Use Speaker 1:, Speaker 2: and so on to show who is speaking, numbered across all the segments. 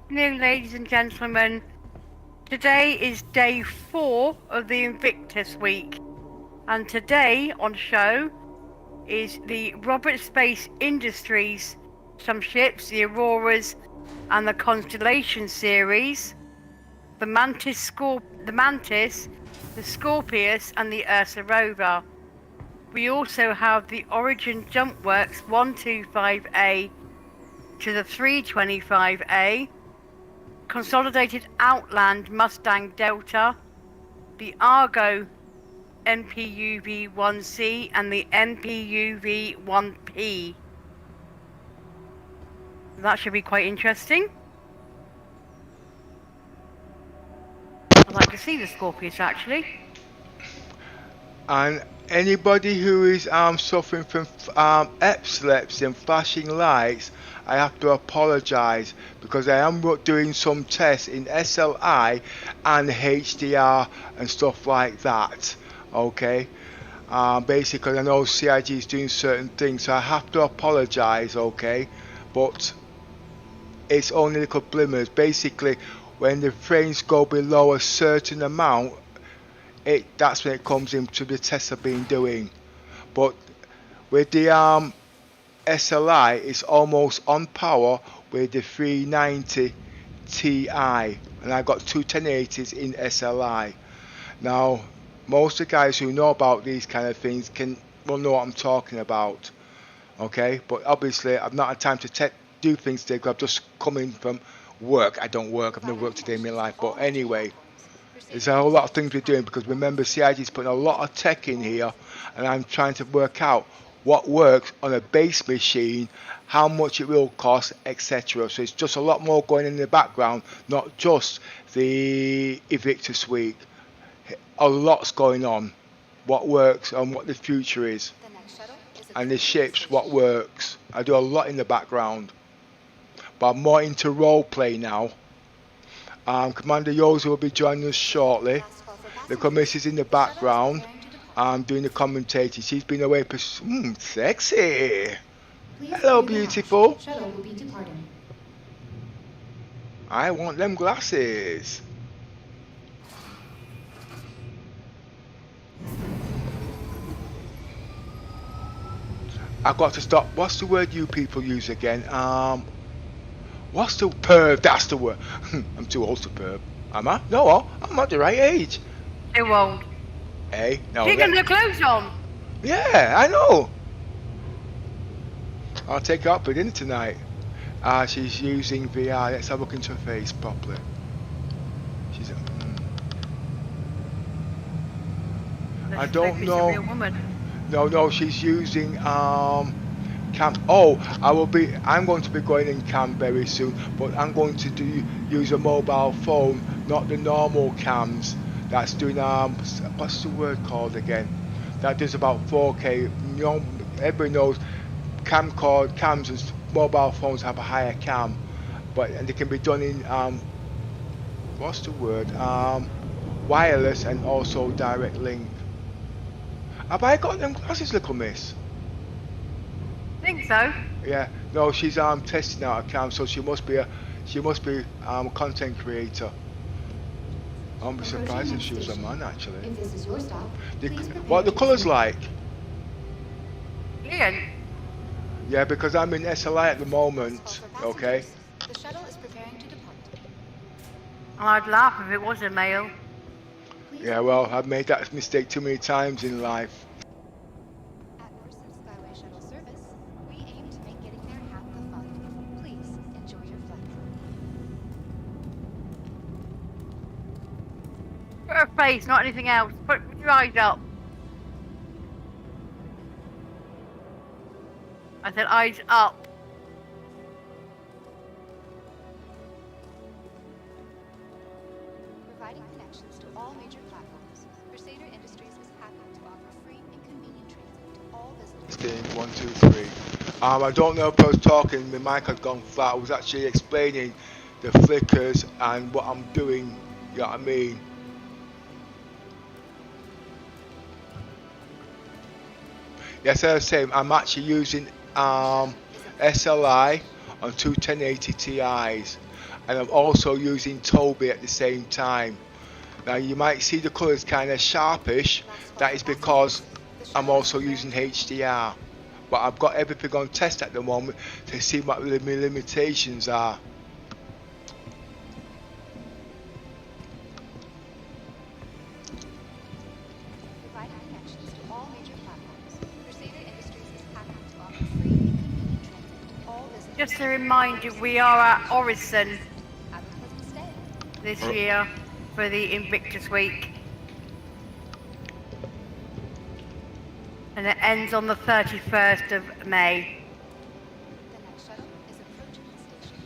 Speaker 1: afternoon, ladies and gentlemen. Today is day 4 of the Invictus week, and today on show is the Robert Space Industries, some ships, the Auroras and the Constellation series, the Mantis, the Scorpius and the Ursa rover. We also have the Origin Jump Works 125A to the 325A, Consolidated Outland Mustang Delta, the Argo NPUV-1C and the NPUV-1P. That should be quite interesting. I'd like to see the Scorpius actually.
Speaker 2: And anybody who is suffering from epilepsy and flashing lights, I have to apologise because I am doing some tests in SLI and HDR and stuff like that. Okay, basically I know CIG is doing certain things, so I have to apologise. Okay, but it's only little glimmers. Basically, when the frames go below a certain amount, that's when it comes into the tests I've been doing. But with the SLI, it's almost on power with the 390 Ti, and I got two 1080s in SLI. Now, most of the guys who know about these kind of things will know what I'm talking about. Okay, but obviously I've not had time to do things today because I've just come in from work. I don't work. I've never worked today in my life. But anyway, there's a whole lot of things we're doing because remember CIG is putting a lot of tech in here, and I'm trying to work out what works on a base machine, how much it will cost, etc. So it's just a lot more going in the background, not just the Invictus week. A lot's going on. What works and what the future is. And the ships, what works. I do a lot in the background. But I'm more into roleplay now. Commander Yoza will be joining us shortly. The commission's in the background. I'm doing the commentating. She's been away for sexy. Hello, beautiful. I want them glasses. I've got to stop. What's the word you people use again? What's the perv? That's the word. I'm too old to perv. Am I? No, I'm at the right age.
Speaker 1: Too old.
Speaker 2: Hey, no.
Speaker 1: She's got the clothes on.
Speaker 2: Yeah, I know. I'll take her out for dinner tonight. She's using VR. Let's have a look into her face properly. She's. I don't know.
Speaker 1: A real woman.
Speaker 2: No, she's using cam. Oh, I'm going to be going in cam very soon, but I'm going to use a mobile phone, not the normal cams. That's doing what's the word called again? That does about 4K. You know, everybody knows cams and mobile phones have a higher cam, and they can be done in what's the word? Wireless and also direct link. Have I got them glasses, little miss?
Speaker 1: I think so.
Speaker 2: Yeah. No, she's testing out a cam, so she must be a content creator. I'll be surprised if she was a man actually.
Speaker 3: If this is your stop,
Speaker 2: what are the colours like?
Speaker 1: Ian.
Speaker 2: Yeah, because I'm in SLI at the moment. Okay.
Speaker 3: The shuttle is preparing to depart.
Speaker 1: I'd laugh if it was a male.
Speaker 2: Yeah, well, I've made that mistake too many times in life.
Speaker 3: At Norse Skyway Shuttle Service, we aim to make getting there half the fun. Please enjoy your flight.
Speaker 1: Put her face, not anything else. Put your eyes up. I said eyes up.
Speaker 3: Providing connections to all major platforms, Crusader Industries is happy to offer free and convenient transit to all visitors.
Speaker 2: 1, 2, 3. I don't know if I was talking, my mic had gone flat. I was actually explaining the flickers and what I'm doing, you know what I mean? Yes, as I was saying, I'm actually using SLI on two 1080 Ti's, and I'm also using Toby at the same time. Now you might see the colours kind of sharpish. That is because I'm also using HDR, but I've got everything on test at the moment to see what the limitations are.
Speaker 3: Providing connections to all major platforms, Crusader Industries is happy to offer free and convenient transit to all visitors.
Speaker 1: Just a reminder, we are at Orison
Speaker 3: Have a pleasant stay.
Speaker 1: this year for the Invictus week. And it ends on the 31st of May.
Speaker 3: The next shuttle is approaching the station.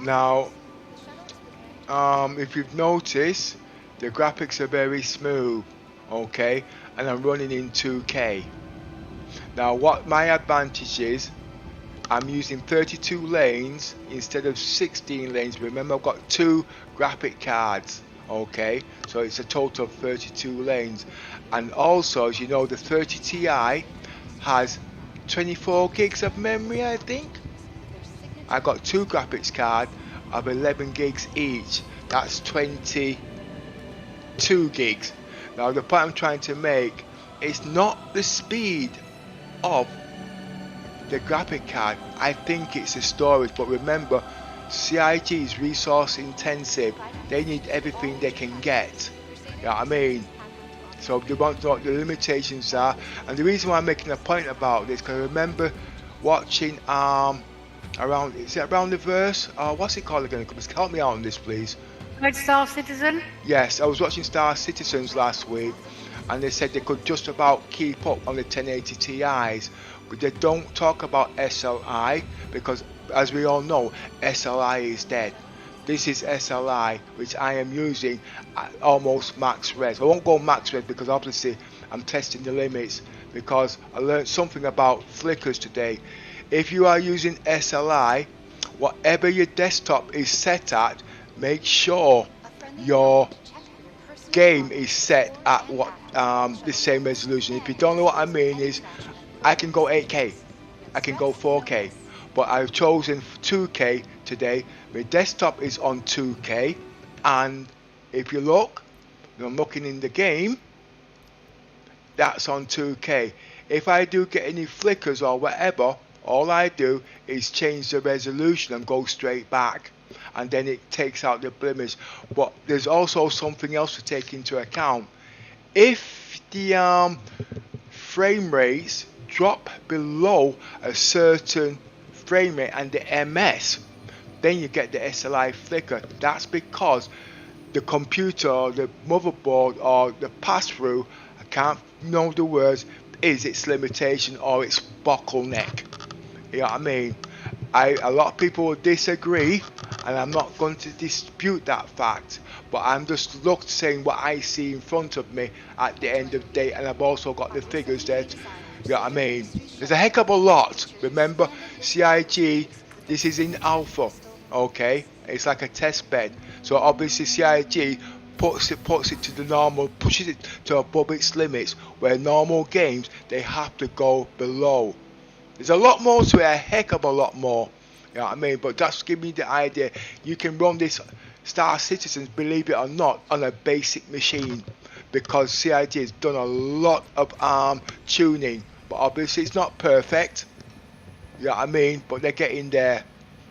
Speaker 2: Now,
Speaker 3: The shuttle is preparing.
Speaker 2: if you've noticed, the graphics are very smooth, okay, and I'm running in 2K. Now what my advantage is, I'm using 32 lanes instead of 16 lanes. Remember, I've got 2 graphic cards, okay, so it's a total of 32 lanes. And also, as you know, the 30 Ti has 24 gigs of memory, I think. I got 2 graphics cards of 11 gigs each. That's 22 gigs. Now the point I'm trying to make is not the speed of the graphic card. I think it's the storage, but remember, CIG is resource intensive. They need everything they can get. You know what I mean? So they want to know what the limitations are. And the reason why I'm making a point about this, because I remember watching around, is it around the verse? What's it called again? Help me out on this, please.
Speaker 1: Red Star Citizen?
Speaker 2: Yes, I was watching Star Citizens last week, and they said they could just about keep up on the 1080 Ti's, but they don't talk about SLI, because as we all know, SLI is dead. This is SLI, which I am using at almost max res. I won't go max res because obviously I'm testing the limits, because I learned something about flickers today. If you are using SLI, whatever your desktop is set at, make sure your game is set at what the same resolution. If you don't know what I mean, is I can go 8K, I can go 4K, but I've chosen 2K today. My desktop is on 2K, and if you look, when I'm looking in the game, that's on 2K. If I do get any flickers or whatever, all I do is change the resolution and go straight back, and then it takes out the blemish. But there's also something else to take into account. If the frame rates drop below a certain frame rate and the MS, then you get the SLI flicker. That's because the computer or the motherboard or the pass-through, I can't know the words, is its limitation or its bottleneck. You know what I mean? A lot of people will disagree, and I'm not going to dispute that fact, but I'm just saying what I see in front of me at the end of the day, and I've also got the figures there. You know what I mean? There's a heck of a lot. Remember, CIG, this is in alpha, okay? It's like a test bed. So obviously CIG puts it to the normal, pushes it to above its limits, where normal games, they have to go below. There's a lot more to it, a heck of a lot more. You know what I mean? But just give me the idea. You can run this Star Citizens, believe it or not, on a basic machine, because CIG has done a lot of tuning. But obviously it's not perfect. You know what I mean? But they're getting there.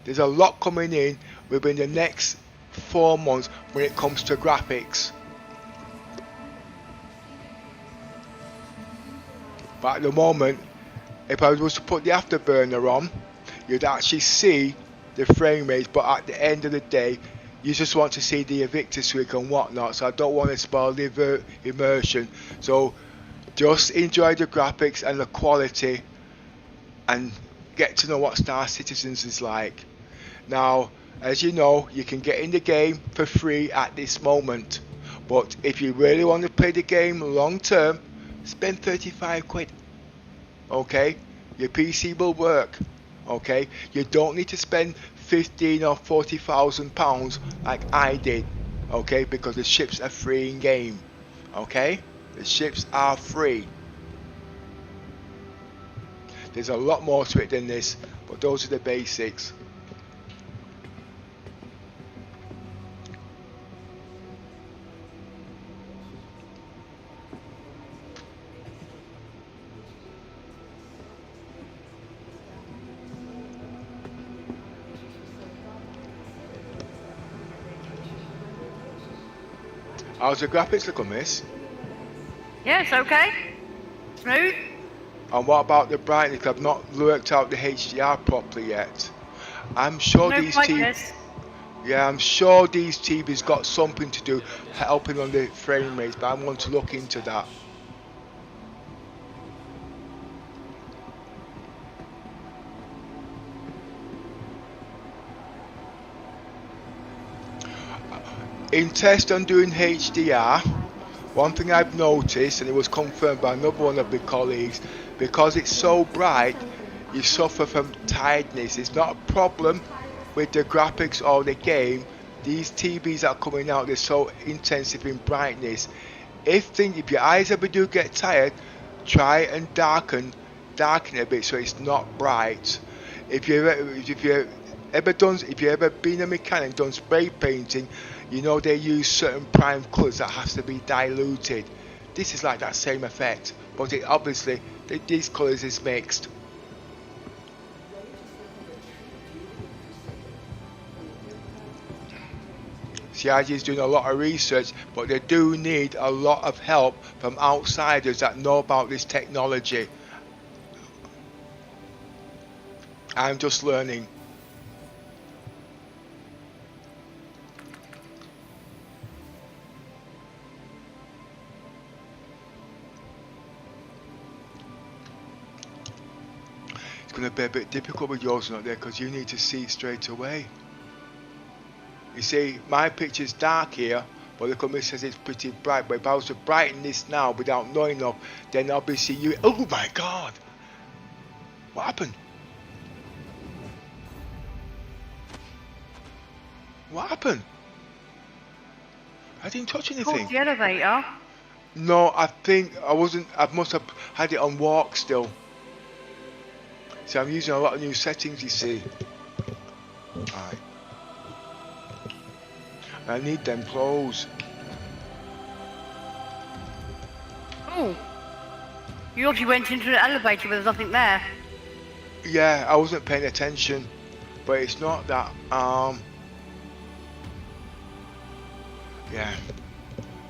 Speaker 2: There's a lot coming in within the next 4 months when it comes to graphics. But at the moment, if I was to put the afterburner on, you'd actually see the frame rates, but at the end of the day, you just want to see the Invictus week and whatnot, so I don't want to spoil the immersion. So just enjoy the graphics and the quality and get to know what Star Citizens is like. Now, as you know, you can get in the game for free at this moment, but if you really want to play the game long term, spend 35 quid. Okay, your PC will work. Okay, you don't need to spend 15 or 40,000 pounds like I did. Okay, because the ships are free in game. Okay, the ships are free. There's a lot more to it than this, but those are the basics. How's the graphics look on this?
Speaker 1: Yes, okay. Smooth.
Speaker 2: And what about the brightness? I've not worked out the HDR properly yet. I'm sure
Speaker 1: No
Speaker 2: these TVs,
Speaker 1: brightness.
Speaker 2: yeah, I'm sure these TVs got something to do helping on the frame rates, but I want to look into that. In test on doing HDR, one thing I've noticed, and it was confirmed by another one of my colleagues, because it's so bright, you suffer from tiredness. It's not a problem with the graphics or the game. These TVs are coming out, they're so intensive in brightness. If your eyes ever do get tired, try and darken it a bit so it's not bright. If you ever been a mechanic and done spray painting, you know they use certain prime colours that has to be diluted. This is like that same effect, but it obviously these colours is mixed. CIG is doing a lot of research, but they do need a lot of help from outsiders that know about this technology. I'm just learning. It's going to be a bit difficult with yours not there because you need to see it straight away. You see, my picture's dark here, but look at me, says it's pretty bright. But if I was to brighten this now without knowing enough, then obviously you. Oh my God! What happened? What happened? I didn't touch anything.
Speaker 1: Caught the elevator.
Speaker 2: No, I think I wasn't. I must have had it on walk still. See, I'm using a lot of new settings, you see. Right. I need them clothes.
Speaker 1: Oh. You obviously went into an elevator where there's nothing there.
Speaker 2: Yeah, I wasn't paying attention, but it's not that. Yeah,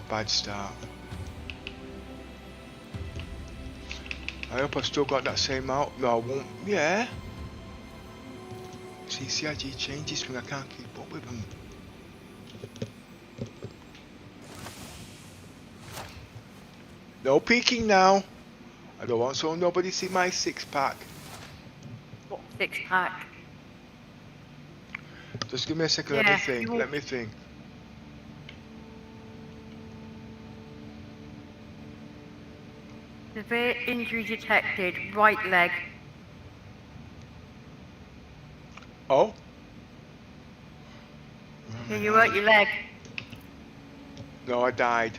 Speaker 2: bad start. I hope I've still got that same out. No, I won't. Yeah. See, CIG changes when I can't keep up with them. No peeking now. I don't want so nobody see my six-pack.
Speaker 1: What, 6-pack?
Speaker 2: Just give me a second.
Speaker 1: Yeah,
Speaker 2: Let me think.
Speaker 1: you
Speaker 2: Let me think.
Speaker 1: Severe injury detected. Right leg.
Speaker 2: Oh.
Speaker 1: Can you hurt your leg?
Speaker 2: No, I died.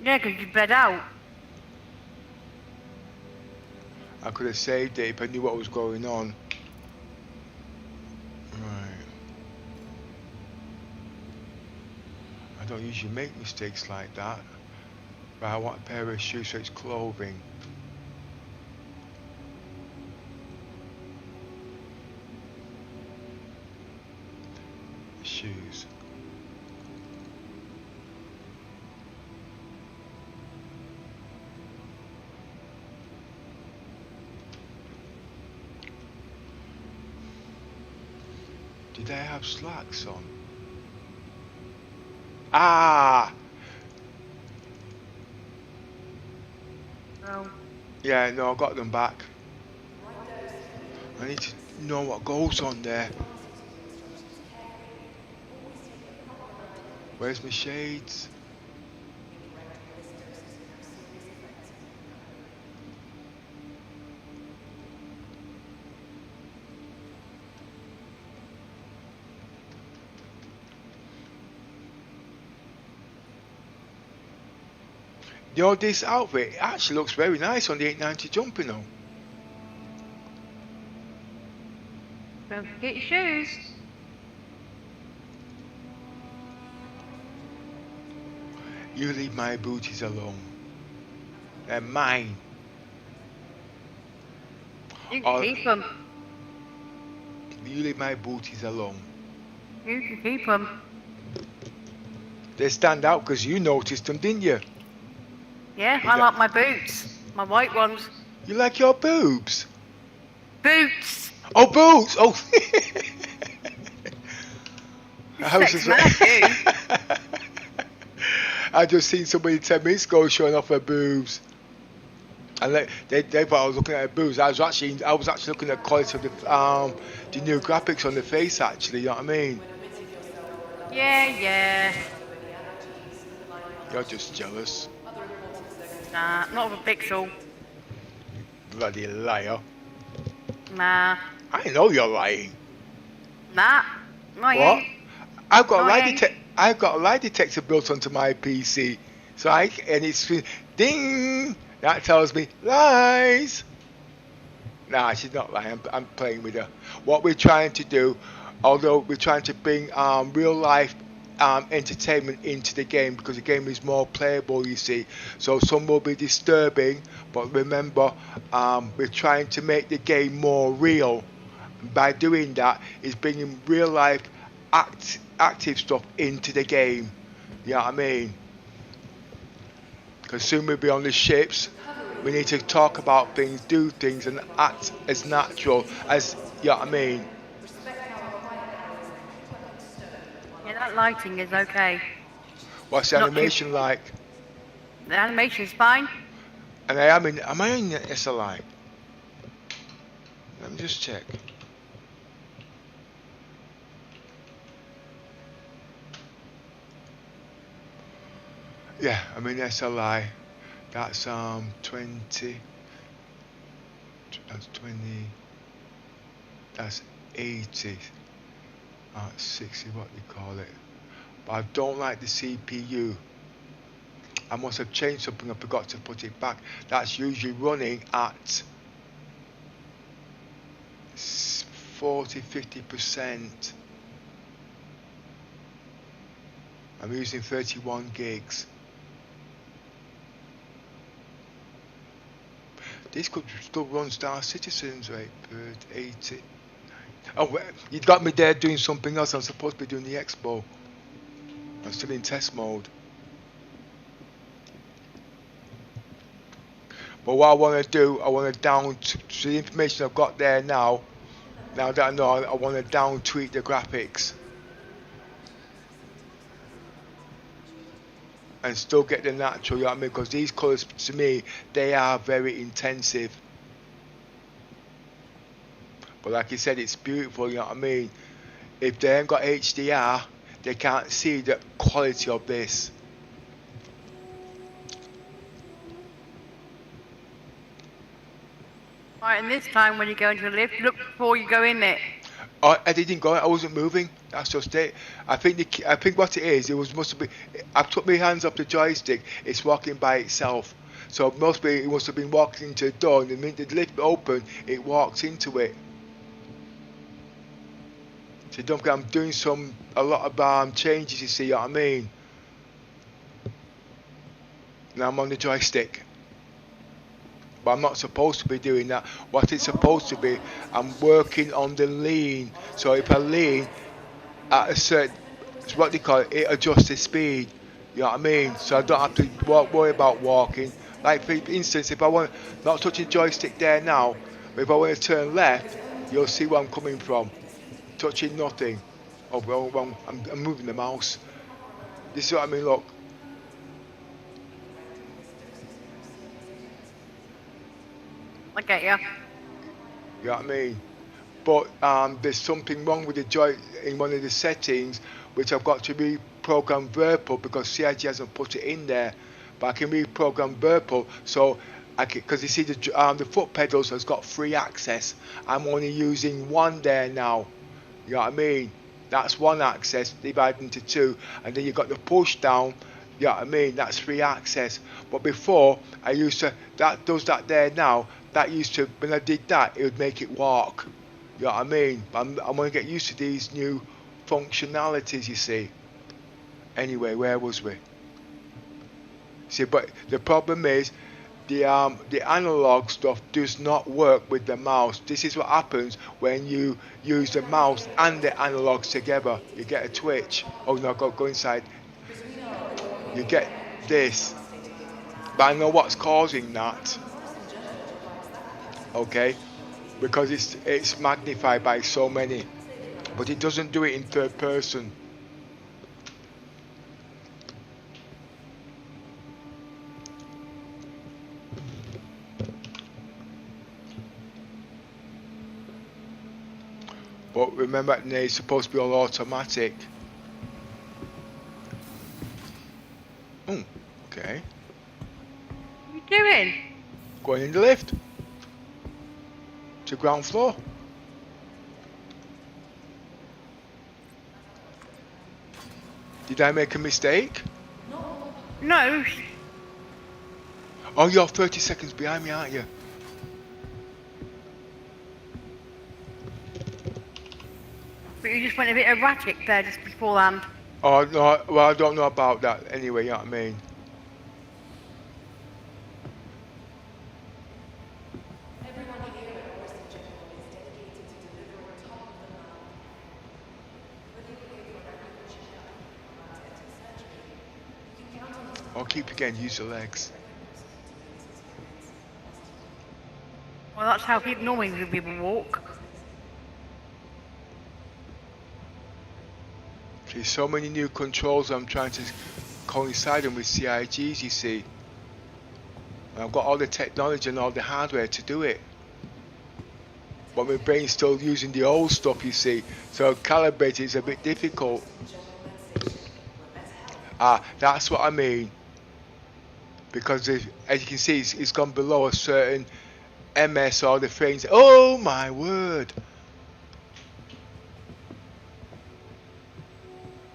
Speaker 1: Yeah, because you bled out.
Speaker 2: I could have saved it if I knew what was going on. Right. I don't usually make mistakes like that. But I want a pair of shoes so it's clothing. Shoes. Did I have slacks on? Ah!
Speaker 1: No.
Speaker 2: Yeah, no, I got them back. I need to know what goes on there. Where's my shades? You know, this outfit actually looks very nice on the 890 jumper now.
Speaker 1: Don't forget your shoes.
Speaker 2: You leave my booties alone. They're mine.
Speaker 1: You can keep them.
Speaker 2: You leave my booties alone.
Speaker 1: You can keep them.
Speaker 2: They stand out because you noticed them, didn't you?
Speaker 1: Yeah, I like my boots. My white ones.
Speaker 2: You like your boobs?
Speaker 1: Boots!
Speaker 2: Oh, boobs! Oh!
Speaker 1: Sex mad, you.
Speaker 2: I just seen somebody 10 minutes ago showing off her boobs. And they thought I was looking at her boobs. I was actually looking at the quality of the new graphics on the face, actually, you know what I mean?
Speaker 1: Yeah.
Speaker 2: You're just jealous.
Speaker 1: Nah, not of a pixel.
Speaker 2: Bloody liar.
Speaker 1: Nah.
Speaker 2: I know you're lying.
Speaker 1: Nah. No, I
Speaker 2: What?
Speaker 1: ain't.
Speaker 2: I've got
Speaker 1: No, I ain't.
Speaker 2: a lie detector built onto my PC. So and it's ding. That tells me lies. Nah, she's not lying. I'm playing with her. What we're trying to do, although we're trying to bring real life entertainment into the game, because the game is more playable, you see. So some will be disturbing, but remember, we're trying to make the game more real. By doing that, is bringing real life active stuff into the game. You know what I mean? Because soon we'll be on the ships. We need to talk about things, do things, and act as natural as, you know what I mean?
Speaker 1: Yeah, that lighting is okay.
Speaker 2: What's the
Speaker 1: Not too-
Speaker 2: animation like?
Speaker 1: The animation's fine.
Speaker 2: And am I in the SLI? Let me just check. Yeah, I'm in SLI. That's 20. That's 20. That's 80. 60, what do you call it? But I don't like the CPU. I must have changed something. I forgot to put it back. That's usually running at 40-50%. I'm using 31 gigs. This could still run Star Citizens, right? 80. Oh, well, you got me there doing something else. I'm supposed to be doing the expo. I'm still in test mode. But what I want to do, I want to down to the information I've got there now. Now that I know, I want to down tweak the graphics and still get the natural, you know what I mean? Because these colours, to me, they are very intensive. But like you said, it's beautiful, you know what I mean? If they ain't got HDR, they can't see the quality of this.
Speaker 1: Right, and this time when you go into the lift, look before you go in it.
Speaker 2: Oh, I didn't go. I wasn't moving. That's just it. I think what it is, must have been. I took my hands off the joystick. It's walking by itself. So it must have been walking into the door, and the minute the lift opened, it walked into it. So don't forget, I'm doing a lot of changes. You see what I mean? Now I'm on the joystick. But I'm not supposed to be doing that. What it's supposed to be, I'm working on the lean. So if I lean at a certain, it's what they call it, it adjusts the speed. You know what I mean? So I don't have to worry about walking. Like for instance, if I want, not touching joystick there now, but if I want to turn left, you'll see where I'm coming from. Touching nothing. Oh, well, I'm moving the mouse. This is what I mean, look.
Speaker 1: I get ya.
Speaker 2: You know what I mean? But there's something wrong with the joy in one of the settings, which I've got to reprogram Virtual because CIG hasn't put it in there. But I can reprogram Virtual, so because you see the foot pedals has got free access. I'm only using one there now. You know what I mean? That's one access divided into two, and then you've got the push down. You know what I mean? That's free access. But before, I used to, that does that there now. That used to, when I did that, it would make it walk. You know what I mean? I'm going to get used to these new functionalities, you see. Anyway, where was we? See, but the problem is, the analog stuff does not work with the mouse. This is what happens when you use the mouse and the analogs together. You get a twitch. Oh no, go inside. You get this. But I know what's causing that. Okay, because it's magnified by so many, but it doesn't do it in third person. But remember, it's supposed to be all automatic. Oh, okay.
Speaker 1: What are you doing?
Speaker 2: Going in the lift to ground floor. Did I make a mistake?
Speaker 1: No.
Speaker 2: Oh, you're 30 seconds behind me, aren't you?
Speaker 1: But you just went a bit erratic there just beforehand.
Speaker 2: Oh no, well I don't know about that anyway, you know what I mean? Or keep again, use your legs.
Speaker 1: Well, that's how people normally people walk.
Speaker 2: There's so many new controls I'm trying to coincide them with CIGs, you see. And I've got all the technology and all the hardware to do it. But my brain's still using the old stuff, you see. So calibrating is a bit difficult. That's what I mean. Because as you can see, it's gone below a certain MS or the frames. Oh my word!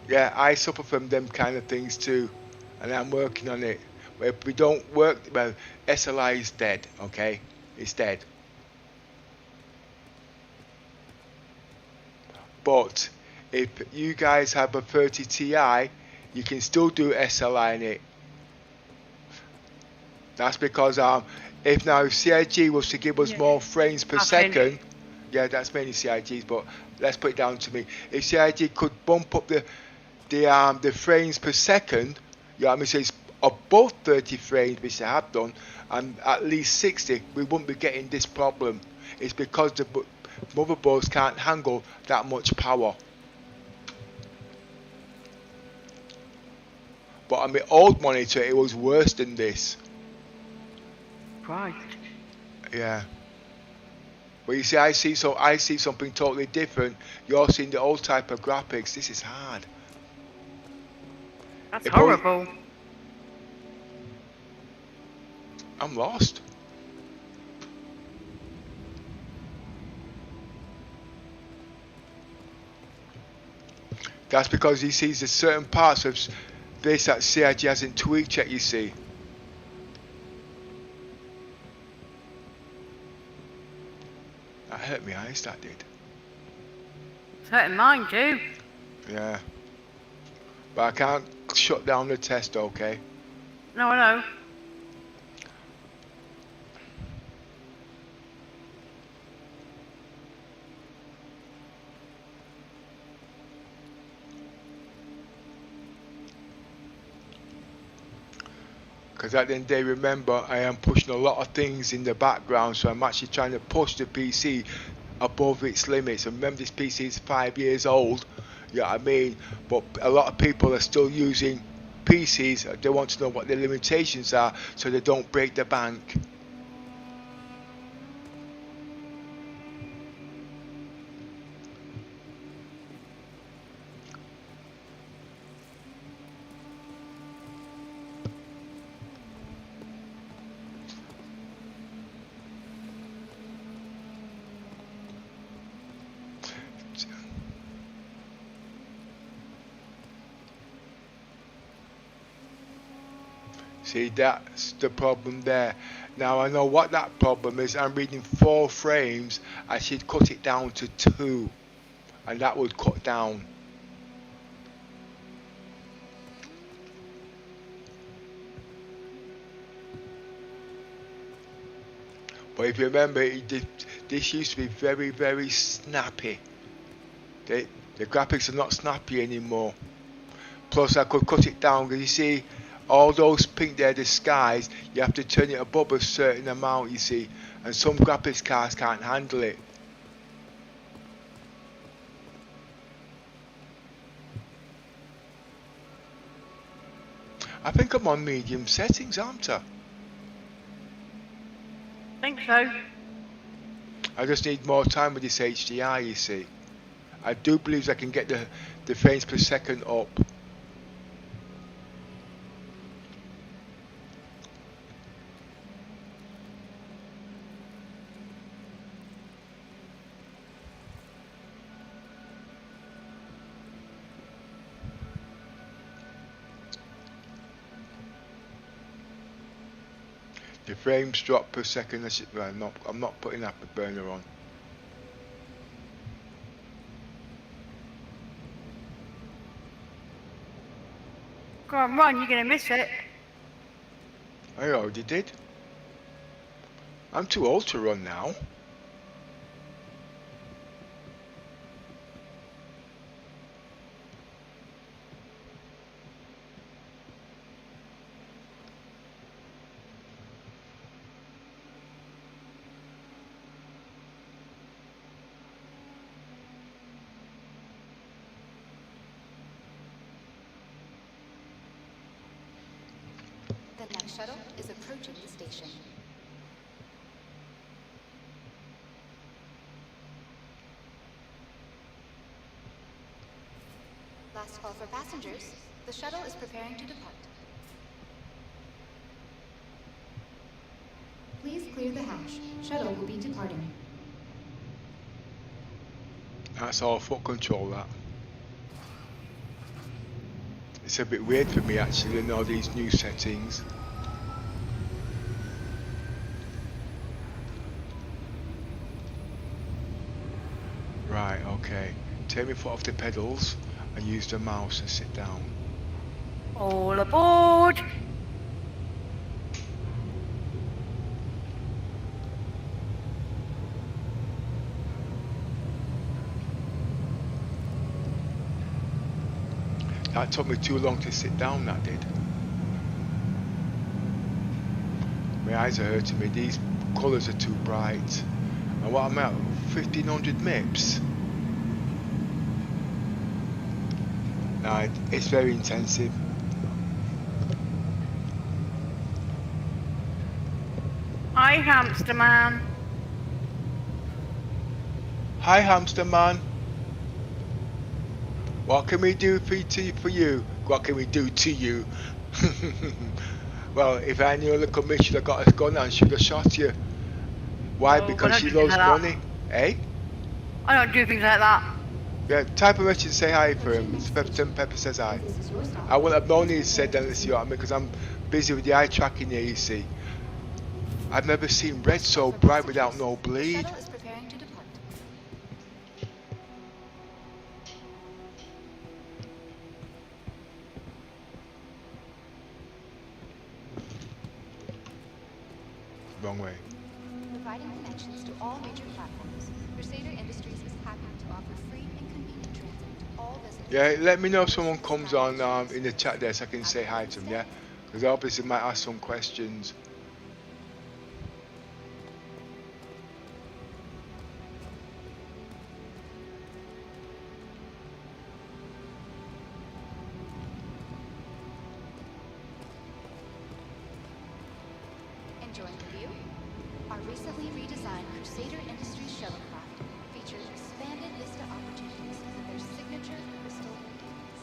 Speaker 2: Yeah, I suffer from them kind of things too, and I'm working on it. But if we don't work, well, SLI is dead. Okay, it's dead. But if you guys have a 30 Ti, you can still do SLI in it. That's because if now CIG was to give us more frames per second, yeah, that's mainly CIGs, but let's put it down to me. If CIG could bump up the frames per second, you know what I mean, so it's above 30 frames, which they have done, and at least 60, we wouldn't be getting this problem. It's because the motherboards can't handle that much power. But on my old monitor, it was worse than this.
Speaker 1: Right.
Speaker 2: Yeah. Well, you see, I see something totally different. You're seeing the old type of graphics. This is hard.
Speaker 1: That's horrible.
Speaker 2: I'm lost. That's because he sees the certain parts of this that CIG hasn't tweaked yet, you see. That hurt my eyes, that did.
Speaker 1: It's hurting mine too.
Speaker 2: Yeah. But I can't shut down the test, okay?
Speaker 1: No, I know.
Speaker 2: Because at the end of the day, remember, I am pushing a lot of things in the background, so I'm actually trying to push the PC above its limits. And remember, this PC is 5 years old, you know what I mean? But a lot of people are still using PCs. They want to know what their limitations are so they don't break the bank. See, that's the problem there. Now I know what that problem is. I'm reading 4 frames. I should cut it down to 2, and that would cut down. But if you remember, this used to be very, very snappy. The graphics are not snappy anymore. Plus I could cut it down, because you see all those pink there, the skies, you have to turn it above a certain amount, you see, and some graphics cards can't handle it. I think I'm on medium settings, aren't I?
Speaker 1: I think so.
Speaker 2: I just need more time with this HDR, you see. I do believe I can get the frames per second up. The frames drop per second. I'm not putting Afterburner on.
Speaker 1: Go on, run, you're gonna miss it.
Speaker 2: I already did. I'm too old to run now.
Speaker 3: The next shuttle is approaching the station. Last call for passengers. The shuttle is preparing to depart. Please clear the hatch. Shuttle will be departing.
Speaker 2: That's all foot control, that. It's a bit weird for me actually, in all these new settings. Right, okay. Take my foot off the pedals and use the mouse and sit down.
Speaker 1: All aboard!
Speaker 2: That took me too long to sit down, that did. My eyes are hurting me, these colours are too bright. And what am I at, 1500 MIPS? No, it's very intensive.
Speaker 1: Hi, hamster man.
Speaker 2: Hi, hamster man. What can we do for you? What can we do to you? Well, if I knew the commissioner got a gun and should have shot you. Why?
Speaker 1: Oh,
Speaker 2: Because
Speaker 1: I
Speaker 2: she
Speaker 1: don't do
Speaker 2: loves
Speaker 1: that.
Speaker 2: money. Eh?
Speaker 1: I don't do things like that.
Speaker 2: Yeah, type a message and say hi for him. Pepper says hi. I wouldn't have known he said that, you know what I mean, because I'm busy with the eye tracking here, you see. I've never seen red so bright without no bleed.
Speaker 3: Shuttle is preparing to depart.
Speaker 2: Wrong way.
Speaker 3: Providing connections to all major platforms, Crusader Industries is happy to offer free and convenient transit to all visitors.
Speaker 2: Yeah, let me know if someone comes on in the chat there so I can say hi to them, yeah? Because obviously might ask some questions.
Speaker 3: Enjoying the view? Our recently redesigned Crusader Industries shuttlecraft features expanded vista opportunities because of their signature crystal wings.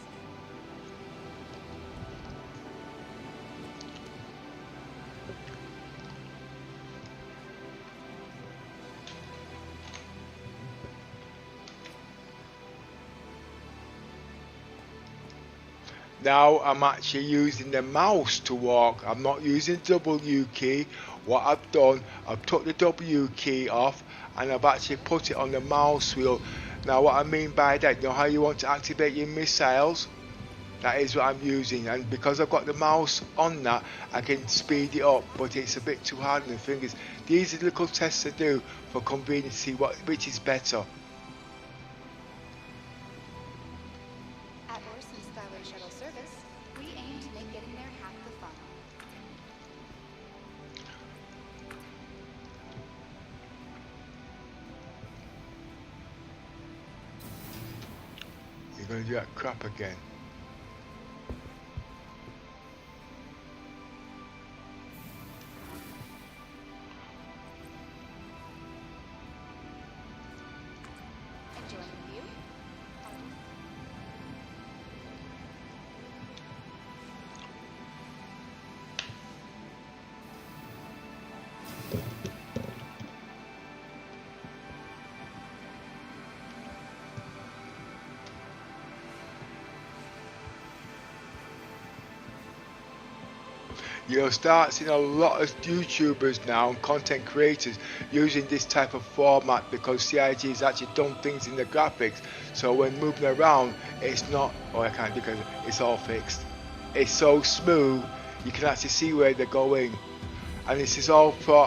Speaker 2: Now I'm actually using the mouse to walk. I'm not using the W key. What I've done, I've took the W key off and I've actually put it on the mouse wheel. Now what I mean by that, you know how you want to activate your missiles? That is what I'm using, and because I've got the mouse on that, I can speed it up, but it's a bit too hard on the fingers. These are little tests to do for convenience to see which is better.
Speaker 3: At Orson's Skyway Shuttle service, we aim to make getting there half the fun.
Speaker 2: You're going to do that crap again.
Speaker 3: Enjoying the view?
Speaker 2: You'll start seeing a lot of YouTubers now and content creators using this type of format because CIG has actually done things in the graphics, so when moving around it's not, oh I can't because it's all fixed. It's so smooth you can actually see where they're going, and this is all for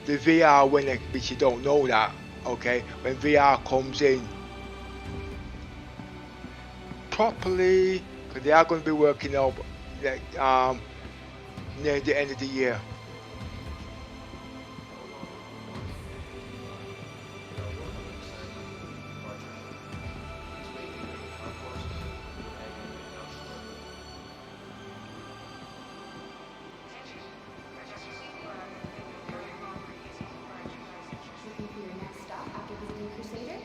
Speaker 2: the VR which you don't know that, okay, when VR comes in properly, because they are going to be working out near the end of the year.
Speaker 3: Looking for your next stop after visiting Crusader?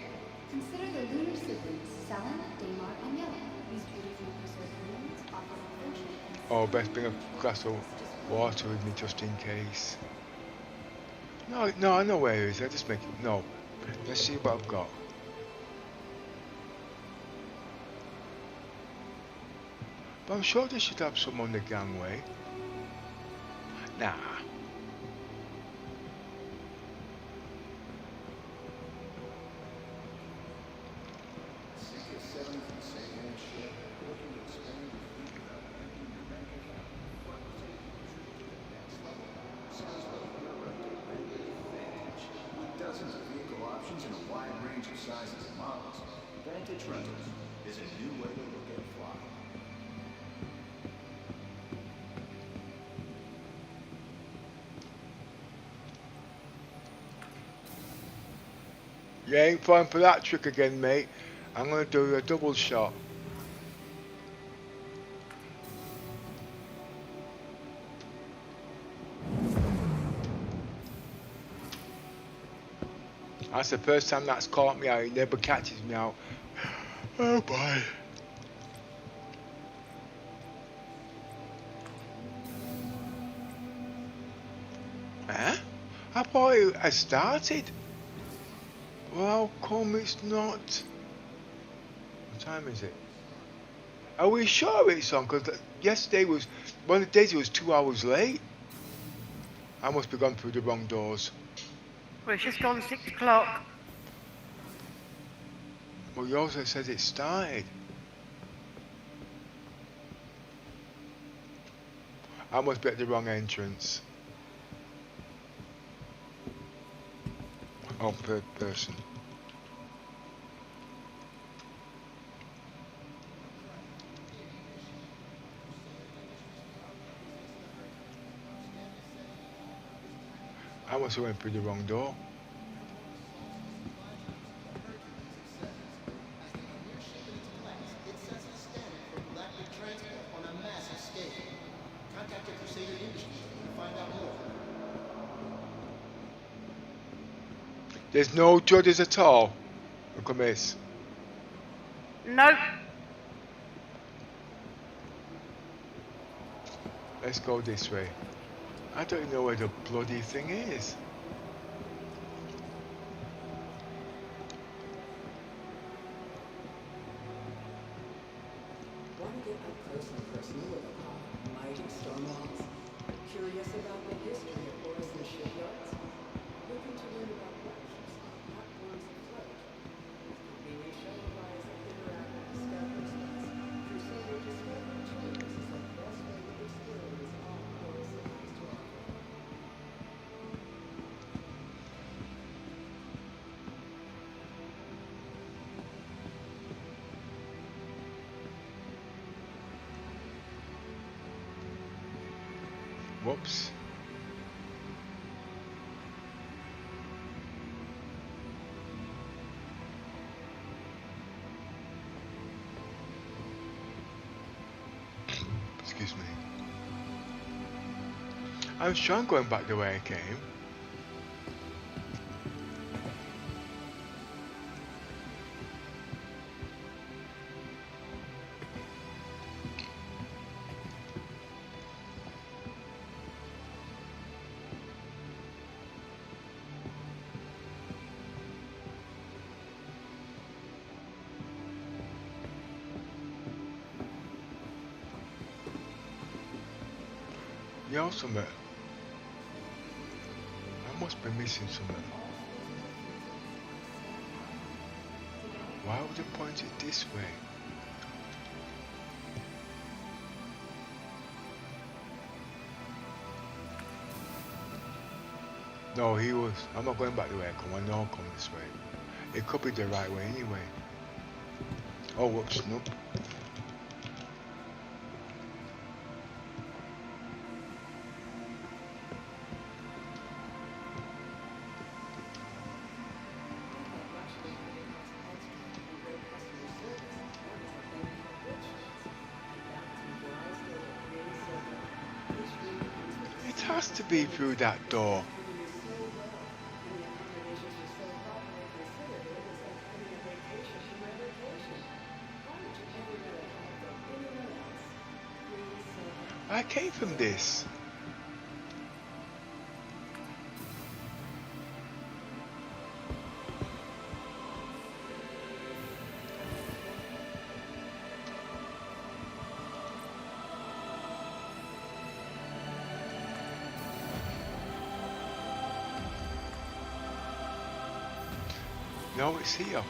Speaker 3: Consider the lunar siblings, Selen, Daymar, and Yellow. These beautifully preserved ruins offer adventure and
Speaker 2: Oh, best bring a glass of water with me just in case. No, I know where it is. I just make it. No, let's see what I've got. But I'm sure they should have some on the gangway. Nah.
Speaker 4: Dozens of vehicle options and a wide range of sizes and models. Vantage Rentals is a new way to look at flying.
Speaker 2: You ain't falling for that trick again, mate. I'm gonna do a double shot. That's the first time that's caught me out. It never catches me out. Oh boy. Huh? I thought it had started. Well, how come it's not? What time is it? Are we sure it's on? Because yesterday was one of the days it was 2 hours late. I must be gone through the wrong doors.
Speaker 1: Well, it's just gone 6 o'clock.
Speaker 2: Well, yours it says it started. I must be at the wrong entrance. Oh, third person. I must have went through the wrong door. There's no judges at all. Look at this.
Speaker 1: Nope.
Speaker 2: Let's go this way. I don't even know where the bloody thing is. Whoops. Excuse me. I'm sure I'm going back the way I came. Yo, something. I must be missing something. Why would you point it this way? No, he was. I'm not going back the way I come. I know I'll come this way. It could be the right way anyway. Oh, whoops, nope. It has to be through that door. I came from this. No, it's here.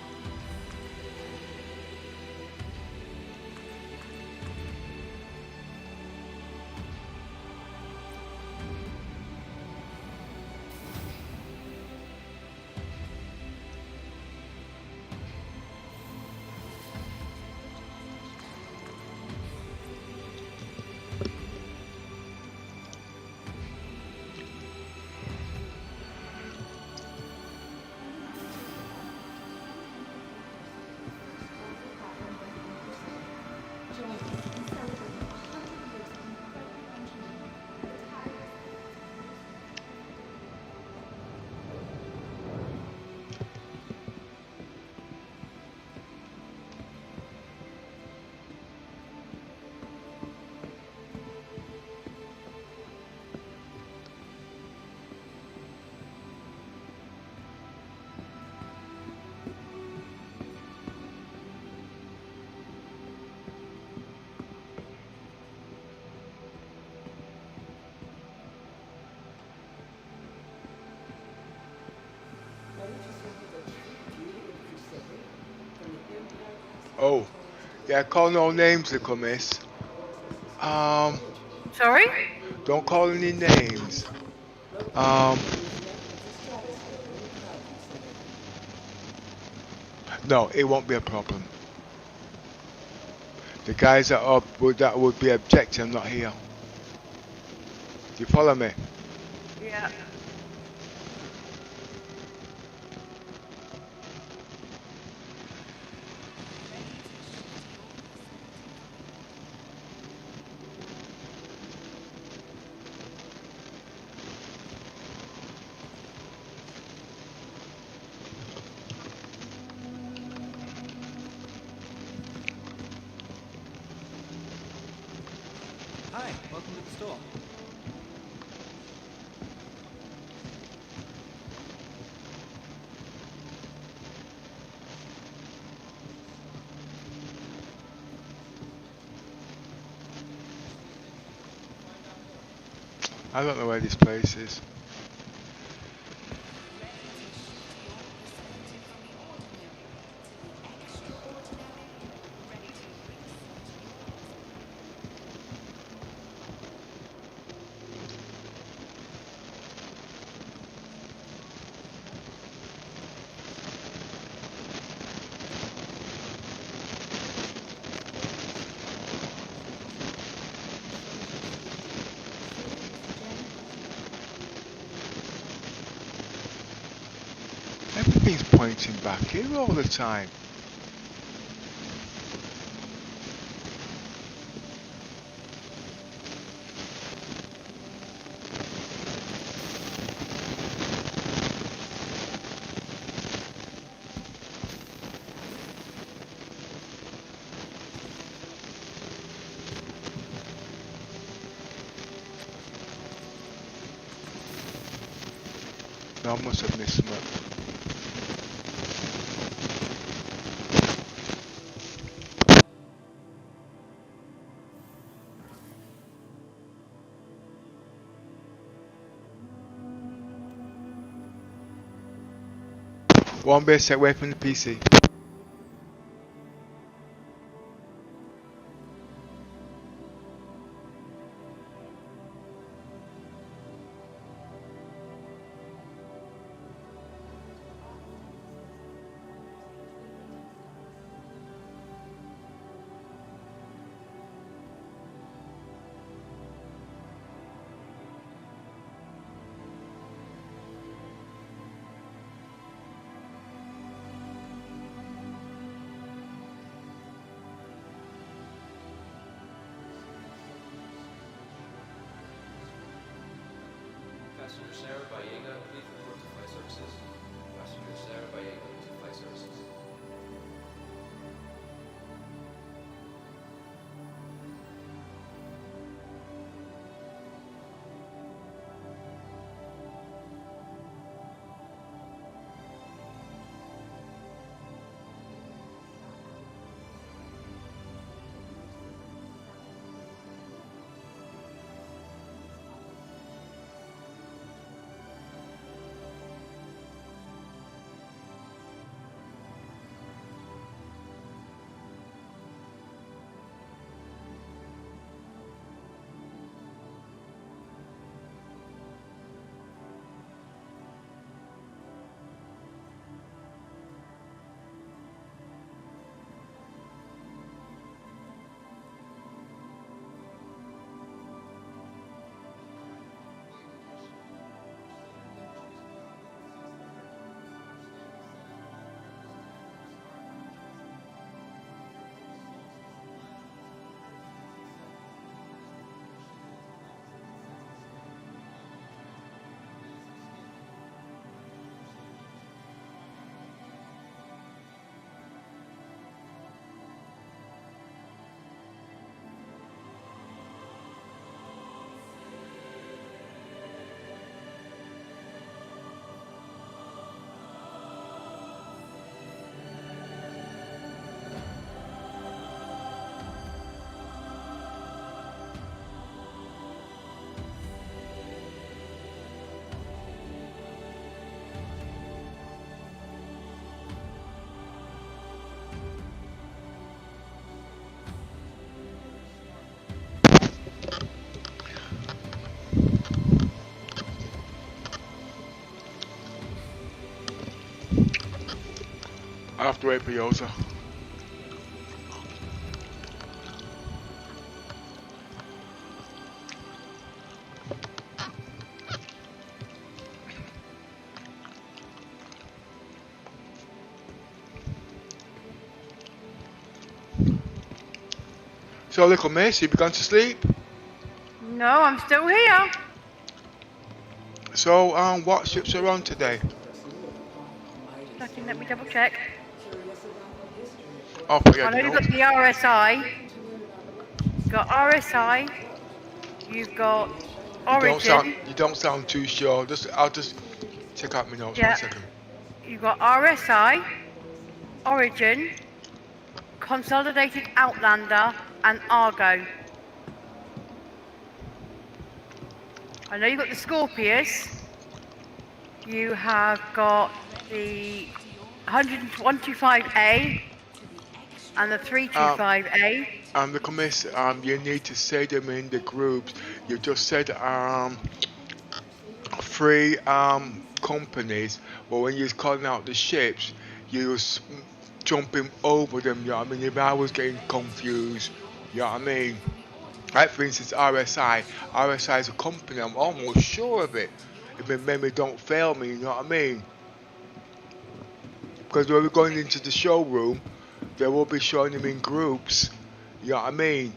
Speaker 2: Oh, yeah, call no names, little miss.
Speaker 1: Sorry?
Speaker 2: Don't call any names. No, it won't be a problem. The guys that are that would be objecting, I'm not here. Do you follow me?
Speaker 1: Yeah.
Speaker 5: Hi, welcome to the store.
Speaker 2: I don't know where this place is. thing's pointing back here all the time? No, I must have missed one. One bit set away from the PC.
Speaker 5: Passenger Sarah Vallega, please report to Flight Services. Passenger Sarah Vallega to Flight Services.
Speaker 2: I have to wait for Yosa. So, little miss, you begun to sleep?
Speaker 1: No, I'm still here.
Speaker 2: So, what ships are on today?
Speaker 1: Let me double check.
Speaker 2: Oh, forget
Speaker 1: I know
Speaker 2: the
Speaker 1: you've got
Speaker 2: notes.
Speaker 1: the RSI. You've got RSI. You've got Origin.
Speaker 2: You don't sound too sure. I'll just check out my notes.
Speaker 1: Yeah.
Speaker 2: 1 second.
Speaker 1: You've got RSI, Origin, Consolidated Outlander, and Argo. I know you've got the Scorpius. You have got the 125A and the 325A.
Speaker 2: Little miss, you need to say them in the groups. You just said 3 companies, but when you're calling out the ships, you was jumping over them. You know what I mean? If I was getting confused, you know what I mean? Like for instance, RSI. RSI is a company. I'm almost sure of it. If my memory don't fail me, you know what I mean? because when we're going into the showroom, they will be showing them in groups. You know what I mean?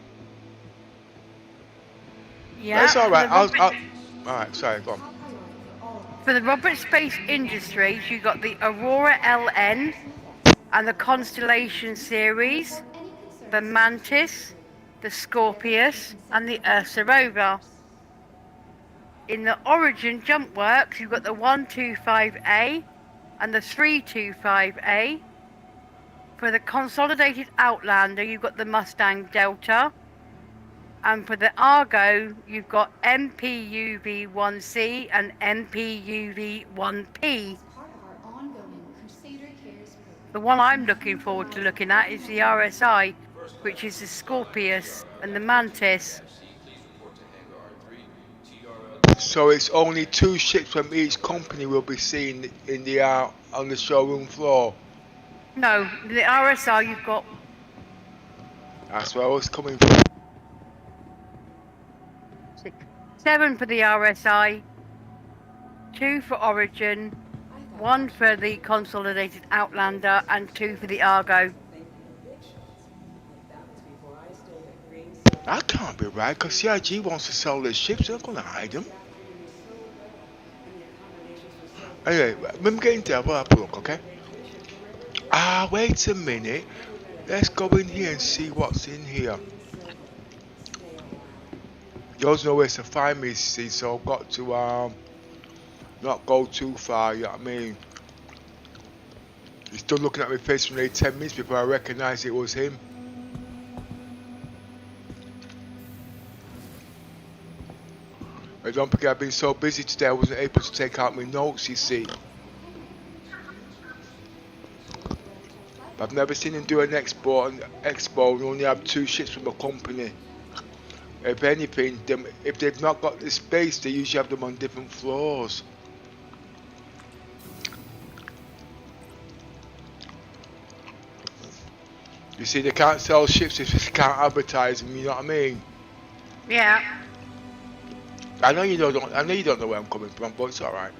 Speaker 1: Yeah.
Speaker 2: That's all right.
Speaker 1: For the
Speaker 2: All right. Sorry. Go on.
Speaker 1: For the Robert Space Industries, you got the Aurora LN and the Constellation series, the Mantis, the Scorpius, and the Ursa Rover. In the Origin Jump Works, you've got the 125A and the 325A. For the Consolidated Outlander, you've got the Mustang Delta. And for the Argo, you've got MPUV-1C and MPUV-1P. The one I'm looking forward to looking at is the RSI, which is the Scorpius and the Mantis.
Speaker 2: So it's only 2 ships from each company we'll be seeing in the on the showroom floor.
Speaker 1: No, the RSI you've got.
Speaker 2: That's where I was coming from.
Speaker 1: 7 for the RSI, 2 for Origin, 1 for the Consolidated Outlander, and 2 for the Argo.
Speaker 2: That can't be right, because CIG wants to sell their ships. They're not going to hide them. Anyway, when we get in there, we'll have a look, okay? Wait a minute. Let's go in here and see what's in here. There's nowhere to find me, see, so I've got to not go too far, you know what I mean? He's still looking at my face for nearly 10 minutes before I recognised it was him. But don't forget, I've been so busy today I wasn't able to take out my notes, you see. I've never seen him do an expo and only have 2 ships from a company. If anything, if they've not got the space, they usually have them on different floors. You see, they can't sell ships if they can't advertise them, you know what I mean?
Speaker 1: Yeah.
Speaker 2: I know you don't know where I'm coming from, but it's alright.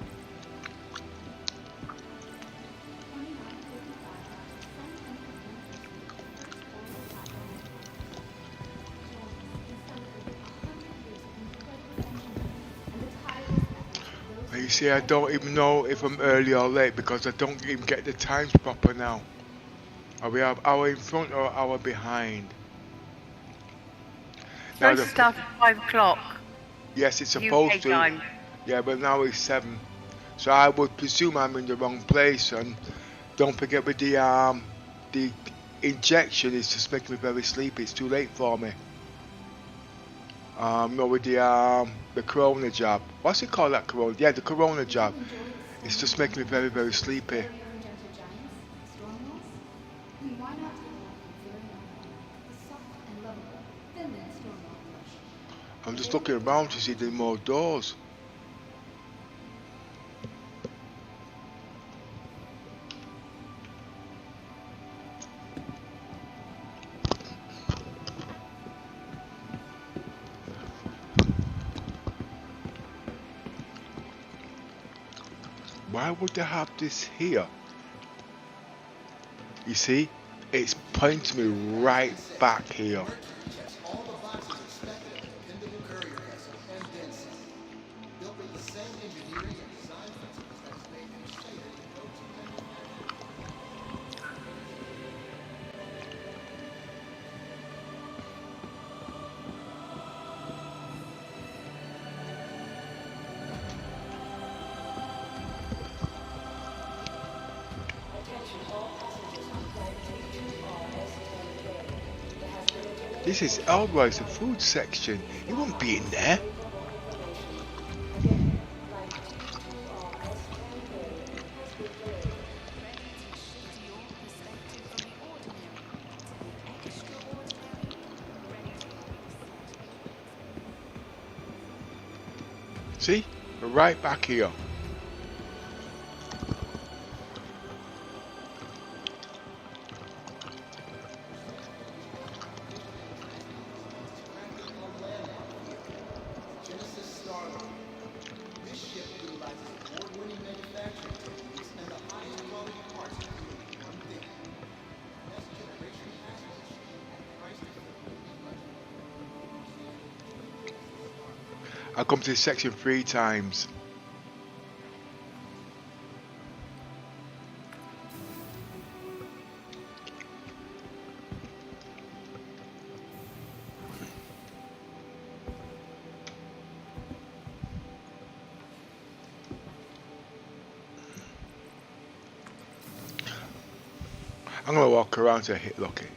Speaker 2: You see, I don't even know if I'm early or late because I don't even get the times proper now. Are we an hour in front or an hour behind?
Speaker 1: Supposed to start at 5 o'clock.
Speaker 2: Yes, it's supposed
Speaker 1: UK
Speaker 2: to.
Speaker 1: time.
Speaker 2: Yeah, but now it's 7. So I would presume I'm in the wrong place. And don't forget with the injection, it's just making me very sleepy. It's too late for me. No, with the corona jab. What's it called, that corona? Yeah, the corona jab. It's just making me very, very sleepy. I'm just looking around to see if there are more doors. Why would they have this here? You see, it's pointing me right back here. This is Elroy's the food section. He won't be in there. See? We're right back here. I come to this section 3 times. I'm gonna walk around to hit Lucky.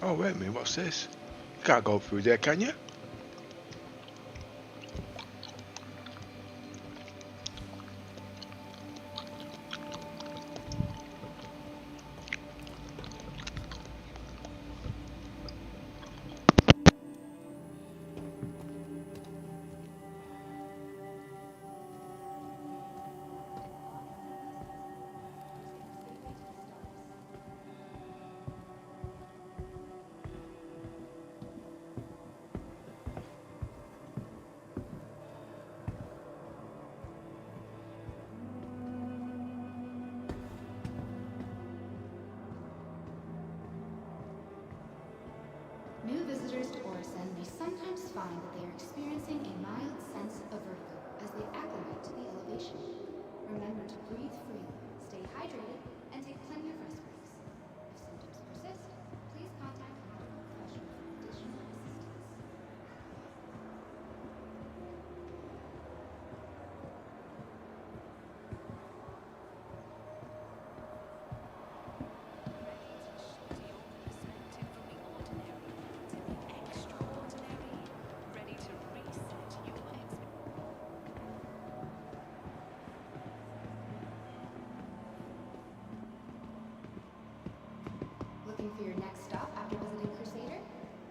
Speaker 2: Oh wait a minute, what's this? You can't go through there, can you?
Speaker 3: New visitors to Orison may sometimes find that they are experiencing a mild sense of vertigo as they acclimate to the elevation. Remember to breathe freely, stay hydrated, and take plenty of rest breaks. If symptoms persist, please contact a medical professional for additional assistance. Looking for your next stop after visiting Crusader?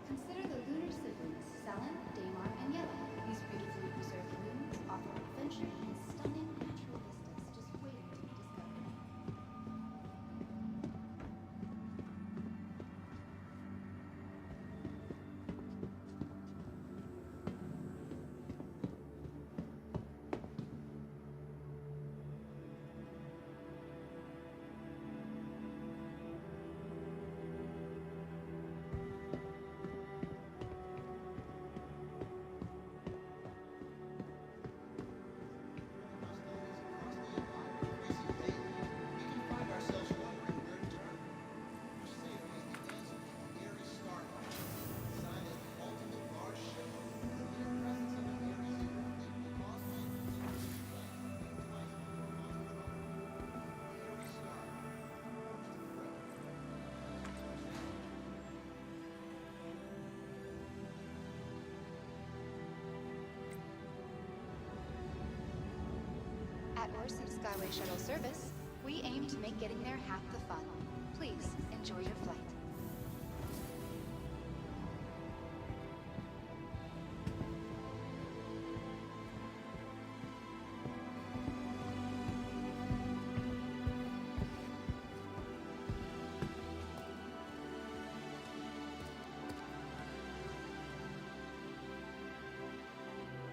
Speaker 3: Consider the lunar siblings, Selen, Daymar, and Yellow. These beautifully preserved moons offer adventure and stunning natural vistas just waiting to be discovered. At Orson Skyway Shuttle Service, we aim to make getting there half the fun. Please enjoy your flight.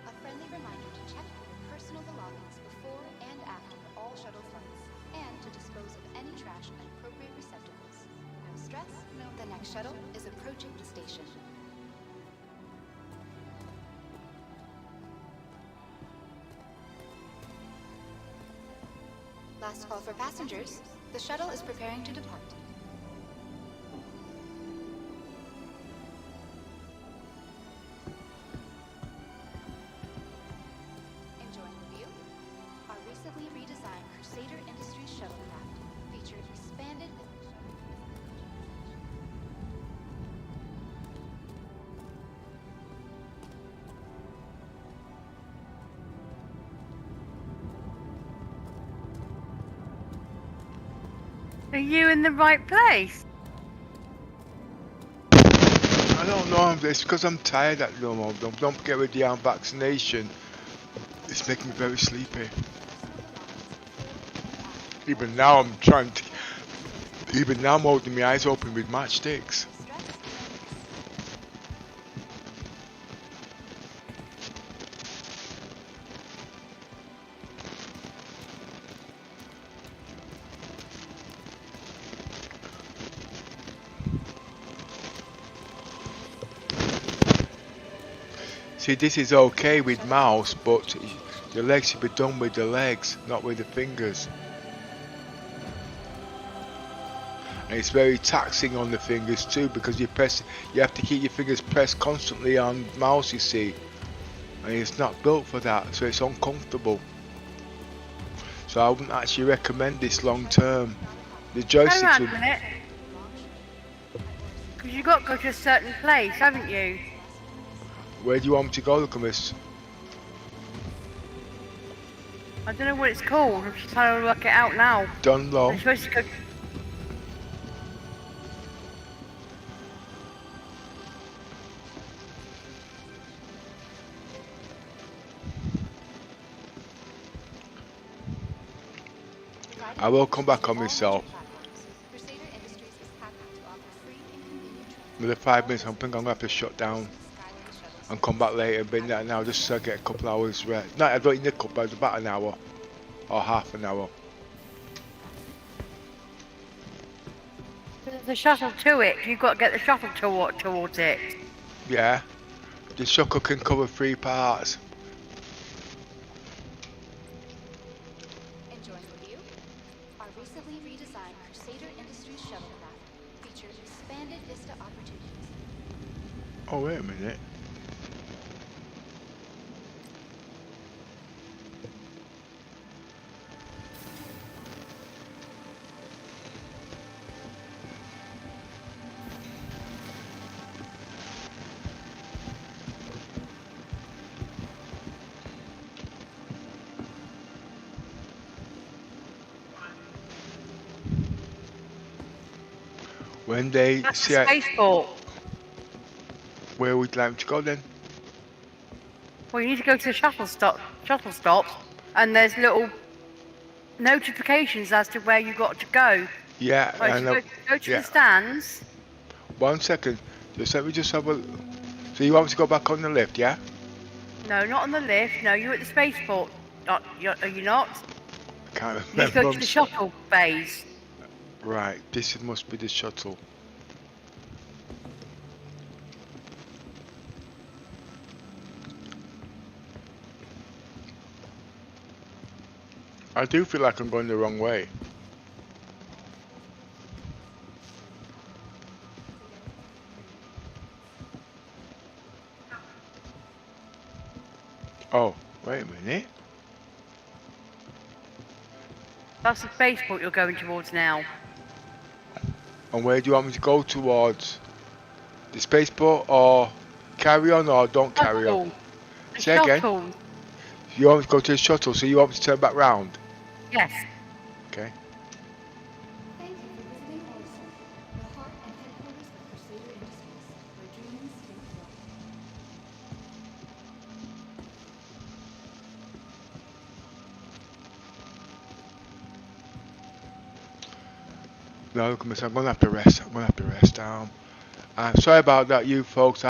Speaker 3: A friendly reminder to check your personal belongings before and after all shuttle flights, and to dispose of any trash in appropriate receptacles. No stress, no. The next shuttle is approaching the station. Last call for passengers. The shuttle is preparing to depart. Enjoying the view? Our recently redesigned Crusader Industries shuttlecraft features expanded.
Speaker 1: Are you in the right place?
Speaker 2: I don't know if it's because I'm tired at the moment. Don't forget with the arm vaccination. It's making me very sleepy. Even now I'm trying to... Even now I'm holding my eyes open with matchsticks. See, this is okay with mouse, but the legs should be done with the legs, not with the fingers. And it's very taxing on the fingers too, because you have to keep your fingers pressed constantly on mouse, you see. And it's not built for that, so it's uncomfortable. So I wouldn't actually recommend this long term. The
Speaker 1: Hang
Speaker 2: joysticks
Speaker 1: on a
Speaker 2: would...
Speaker 1: minute. Because you've got to go to a certain place, haven't you?
Speaker 2: Where do you want me to go, Lucamus?
Speaker 1: I don't know what it's called. I'm just trying to work it out now.
Speaker 2: Dunlow.
Speaker 1: I'm supposed to go.
Speaker 2: I will come back on myself. Another 5 minutes, I think I'm going to have to shut down and come back later, but now just so I get a couple hours rest. No, I don't need a couple hours, about an hour or half an hour.
Speaker 1: There's a shuttle to it. You've got to get the shuttle towards it.
Speaker 2: Yeah, the shuttle can cover 3 parts.
Speaker 3: Enjoying the view? Our recently redesigned Crusader Industries shuttlecraft features expanded vista opportunities.
Speaker 2: Oh, wait a minute. When they
Speaker 1: That's
Speaker 2: see
Speaker 1: the spaceport.
Speaker 2: where we'd like to go then?
Speaker 1: Well, you need to go to the shuttle stop, and there's little notifications as to where you've got to go.
Speaker 2: Yeah,
Speaker 1: Right,
Speaker 2: I
Speaker 1: so
Speaker 2: know.
Speaker 1: go to
Speaker 2: Yeah.
Speaker 1: the stands.
Speaker 2: 1 second. Just let me just have a... So you want me to go back on the lift, yeah?
Speaker 1: No, not on the lift. No, you're at the spaceport. Are you not?
Speaker 2: I can't
Speaker 1: You need to go
Speaker 2: remember.
Speaker 1: to the shuttle bays.
Speaker 2: Right, this must be the shuttle. I do feel like I'm going the wrong way. Oh, wait a minute.
Speaker 1: That's the spaceport you're going towards now.
Speaker 2: And where do you want me to go towards? The spaceport or carry on or don't carry on?
Speaker 1: Shuttle. The
Speaker 2: Say again.
Speaker 1: shuttle.
Speaker 2: You want me to go to the shuttle, so you want me to turn back round?
Speaker 1: Yes.
Speaker 2: Okay.
Speaker 3: Thank you for visiting Orson, the heart and headquarters of Crusader Industries, where dreams take flight.
Speaker 2: No, look, I'm gonna have to rest. I'm sorry about that, you folks.